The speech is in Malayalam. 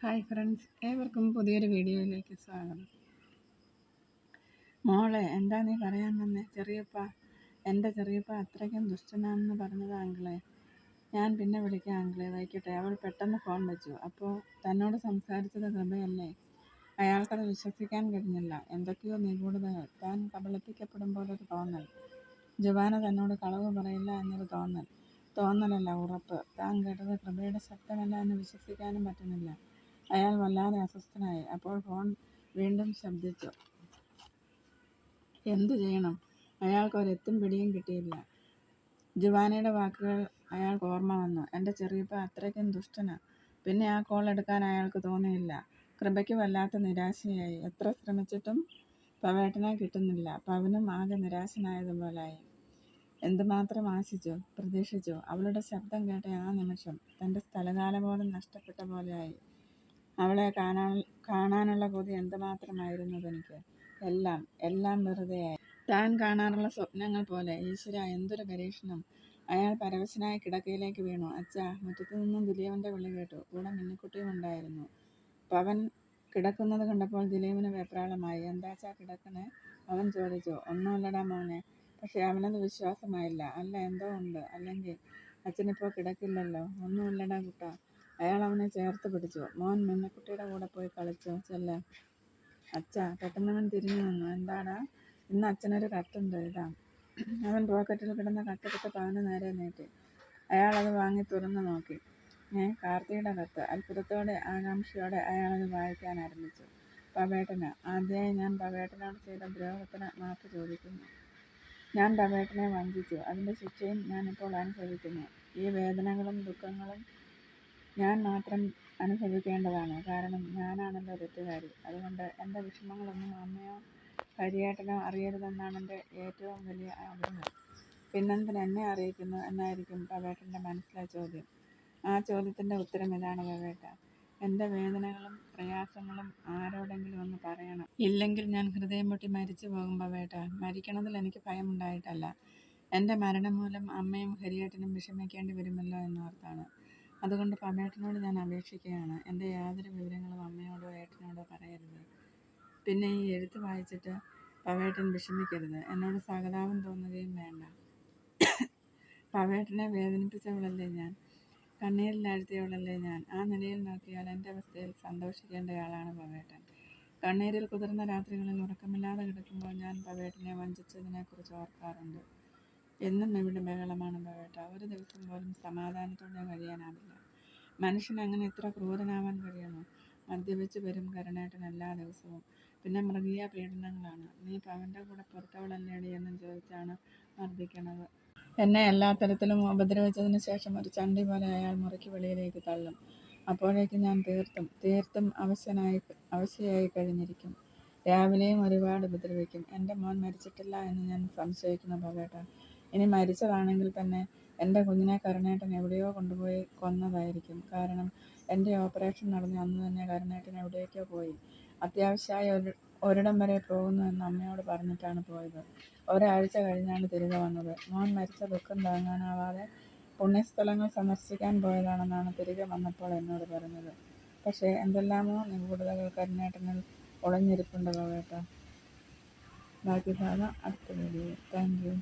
ഹായ് ഫ്രണ്ട്സ്, ഏവർക്കും പുതിയൊരു വീഡിയോയിലേക്ക് സ്വാഗതം. മോളെ, എന്താ നീ പറയാൻ വന്നേ? എൻ്റെ ചെറിയപ്പ അത്രയ്ക്കും ദുഷ്ടനാണെന്ന് പറഞ്ഞതാ അങ്കിളെ. ഞാൻ പിന്നെ വിളിക്കാം അങ്കിളെ, വയ്ക്കട്ടെ. അവൾ പെട്ടെന്ന് ഫോൺ വെച്ചു. അപ്പോൾ തന്നോട് സംസാരിച്ചത് കൃപയല്ലേ? അയാൾക്കത് വിശ്വസിക്കാൻ കഴിഞ്ഞില്ല. എന്തൊക്കെയോ നിഗൂഢതകൾ. താൻ കബളിപ്പിക്കപ്പെടും പോലൊരു തോന്നൽ. ജുവാന തന്നോട് കളവ് പറയില്ല എന്നൊരു തോന്നലല്ല, ഉറപ്പ്. താൻ കേട്ടത് കൃപയുടെ ശബ്ദമല്ല എന്ന് വിശ്വസിക്കാനും പറ്റുന്നില്ല. അയാൾ വല്ലാതെ അസ്വസ്ഥനായി. അപ്പോൾ ഫോൺ വീണ്ടും ശബ്ദിച്ചു. എന്തു ചെയ്യണം? അയാൾക്ക് ഒരെത്തും പിടിയും കിട്ടിയില്ല. ജുവാനയുടെ വാക്കുകൾ അയാൾക്ക് ഓർമ്മ വന്നു. എൻ്റെ ചെറിയപ്പ അത്രയ്ക്കും ദുഷ്ടനാ. പിന്നെ ആ കോൾ എടുക്കാൻ അയാൾക്ക് തോന്നിയില്ല. കൃപയ്ക്ക് വല്ലാത്ത നിരാശയായി. എത്ര ശ്രമിച്ചിട്ടും പവേട്ടനെ കിട്ടുന്നില്ല. പവനും ആകെ നിരാശനായതുപോലായി. എന്തുമാത്രം ആശിച്ചു, പ്രതീക്ഷിച്ചു. അവളുടെ ശബ്ദം കേട്ട ആ നിമിഷം തൻ്റെ സ്ഥലകാലബോധം നഷ്ടപ്പെട്ട പോലെയായി. അവളെ കാണാനുള്ള കൊതി എന്തുമാത്രമായിരുന്നു തനിക്ക്. എല്ലാം വെറുതെയായി. താൻ കാണാറുള്ള സ്വപ്നങ്ങൾ പോലെ. ഈശ്വര, എന്തൊരു പരീക്ഷണം! അയാൾ പരവശനായി കിടക്കയിലേക്ക് വീണു. അച്ഛാ! മുറ്റത്തു നിന്നും ദിലീപിൻ്റെ വിളി കേട്ടു. കൂടെ മിന്നിക്കുട്ടിയും ഉണ്ടായിരുന്നു. പവൻ കിടക്കുന്നത് കണ്ടപ്പോൾ ദിലീപിന് വെപ്രാളമായി. എന്താച്ചാ കിടക്കണേ? അവൻ ചോദിച്ചു. ഒന്നുമില്ലടാ മോനെ. പക്ഷെ അവനത് വിശ്വാസമായില്ല. അല്ല, എന്തോ ഉണ്ട്. അല്ലെങ്കിൽ അച്ഛനിപ്പോൾ കിടക്കില്ലല്ലോ. ഒന്നുമില്ലടാ കുട്ടാ. അയാൾ അവനെ ചേർത്ത് പിടിച്ചു. മോൻ മിന്നിക്കുട്ടിയുടെ കൂടെ പോയി കളിച്ചോ, ചെല്ല്. അച്ഛാ! പെട്ടെന്നവൻ തിരിഞ്ഞു നിന്നു. എന്താടാ? ഇന്ന് അച്ഛനൊരു കത്തുണ്ട്, ഇതാ. അവൻ പോക്കറ്റിൽ കിടന്ന കത്തെടുത്ത് പവന് നേരെ നീട്ടി. അയാൾ അത് വാങ്ങി തുറന്നു നോക്കി. കാർത്തിയുടെ കത്ത്. അത്ഭുതത്തോടെ, ആകാംക്ഷയോടെ അയാളത് വായിക്കാൻ ആരംഭിച്ചു. പവേട്ടന്. ആദ്യമായി ഞാൻ പവേട്ടനോട് ചെയ്ത ദ്രോഹത്തിന് മാപ്പ് ചോദിക്കുന്നു. ഞാൻ പവേട്ടനെ വഞ്ചിച്ചു. അതിൻ്റെ ശിക്ഷയും ഞാനിപ്പോൾ അനുഭവിക്കുന്നു. ഈ വേദനകളും ദുഃഖങ്ങളും ഞാൻ മാത്രം അനുഭവിക്കേണ്ടതാണ്. കാരണം ഞാനാണല്ലോ തെറ്റുകാരി. അതുകൊണ്ട് എൻ്റെ വിഷമങ്ങളൊന്നും അമ്മയോ ഹരിയേട്ടനോ അറിയരുതെന്നാണ് എൻ്റെ ഏറ്റവും വലിയ ആഗ്രഹം. പിന്നെന്തിന് എന്നെ അറിയിക്കുന്നു എന്നായിരിക്കും പവേട്ടൻ്റെ മനസ്സിലെ ചോദ്യം. ആ ചോദ്യത്തിൻ്റെ ഉത്തരം ഇതാണ് പവേട്ട. എൻ്റെ വേദനകളും പ്രയാസങ്ങളും ആരോടെങ്കിലും ഒന്ന് പറയണം. ഇല്ലെങ്കിൽ ഞാൻ ഹൃദയം പൊട്ടി മരിച്ചു പോകും പവേട്ട. മരിക്കണതിൽ എനിക്ക് ഭയമുണ്ടായിട്ടല്ല. എൻ്റെ മരണം മൂലം അമ്മയും ഹരിയേട്ടനും വിഷമിക്കേണ്ടി വരുമല്ലോ എന്നോർത്താണ്. അതുകൊണ്ട് പവേട്ടനോട് ഞാൻ അപേക്ഷിക്കുകയാണ്. എൻ്റെ യാതൊരു വിവരങ്ങളും അമ്മയോടോ ഏട്ടനോടോ പറയരുത്. പിന്നെ ഈ എഴുത്ത് വായിച്ചിട്ട് പവേട്ടൻ വിഷമിക്കരുത്. എന്നോട് സഹതാപം തോന്നുകയും വേണ്ട. പവേട്ടനെ വേദനിപ്പിച്ചവളല്ലേ ഞാൻ. കണ്ണീരിലാഴ്ത്തിയവളല്ലേ ഞാൻ. ആ നിലയിൽ നോക്കിയാൽ എൻ്റെ അവസ്ഥയിൽ സന്തോഷിക്കേണ്ടയാളാണ് പവേട്ടൻ. കണ്ണീരിൽ കുതിർന്ന രാത്രികളിൽ ഉറക്കമില്ലാതെ കിടക്കുമ്പോൾ ഞാൻ പവേട്ടനെ വഞ്ചിച്ചതിനെക്കുറിച്ച് ഓർക്കാറുണ്ട്. എന്നും ഇവിടെ ബഹളമാണ് പവേട്ട. ഒരു ദിവസം പോലും സമാധാനത്തോടെ കഴിയാനാവില്ല. മനുഷ്യൻ അങ്ങനെ ഇത്ര ക്രൂരനാവാൻ കഴിയുമോ? മദ്യപിച്ച് വരും കരുണേട്ടൻ എല്ലാ ദിവസവും. പിന്നെ മൃഗീയ പീഡനങ്ങളാണ്. നീ പവൻ്റെ കൂടെ പുറത്തവളല്ലേടി എന്നും ചോദിച്ചാണ് മർദ്ദിക്കണത്. എന്നെ എല്ലാ തരത്തിലും ഉപദ്രവിച്ചതിന് ശേഷം ഒരു ചണ്ടി പോലെ അയാൾ മുറിക്ക് വെളിയിലേക്ക് തള്ളും. അപ്പോഴേക്കും ഞാൻ തീർത്തും അവശയായി കഴിഞ്ഞിരിക്കും. രാവിലെയും ഒരുപാട് ഉപദ്രവിക്കും. എൻ്റെ മോൻ മരിച്ചിട്ടില്ല എന്ന് ഞാൻ സംശയിക്കുന്നു പവേട്ട. ഇനി മരിച്ചതാണെങ്കിൽ തന്നെ എൻ്റെ കുഞ്ഞിനെ കരുണേട്ടൻ എവിടെയോ കൊണ്ടുപോയി കൊന്നതായിരിക്കും. കാരണം എൻ്റെ ഓപ്പറേഷൻ നടന്ന അന്ന് തന്നെ കരുണേട്ടൻ എവിടേക്കോ പോയി. അത്യാവശ്യമായി ഒരിടം വരെ പോകുന്നു എന്ന് അമ്മയോട് പറഞ്ഞിട്ടാണ് പോയത്. ഒരാഴ്ച കഴിഞ്ഞാണ് തിരികെ വന്നത്. മോൻ മരിച്ച ദുഃഖം താങ്ങാനാവാതെ പുണ്യസ്ഥലങ്ങൾ സന്ദർശിക്കാൻ പോയതാണെന്നാണ് തിരികെ വന്നപ്പോൾ എന്നോട് പറഞ്ഞത്. പക്ഷേ എന്തെല്ലാമോ നിഗൂഢതകൾ കരുണേട്ടനിൽ ഒളിഞ്ഞിരിപ്പുണ്ട് പവേട്ട. ബാക്കി ഭാഗം അടുത്ത വീഡിയോ. Thank you.